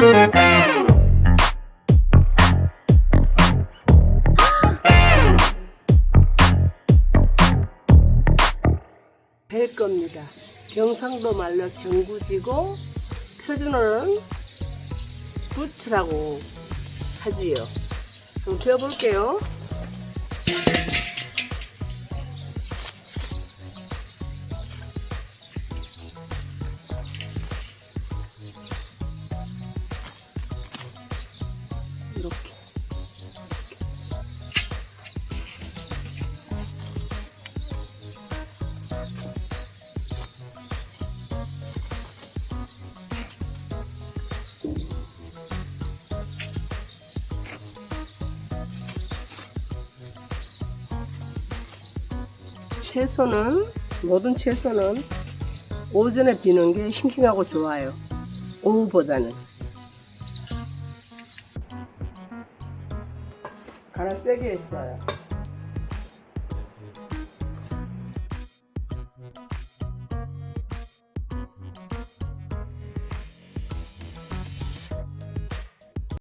될 겁니다. 경상도 말로 정구지고 표준어는 부츠라고 하지요. 한번 배워볼게요. 이렇게. 모든 채소는 오전에 비는 게 싱싱하고 좋아요. 오후보다는. 간을 세게 했어요.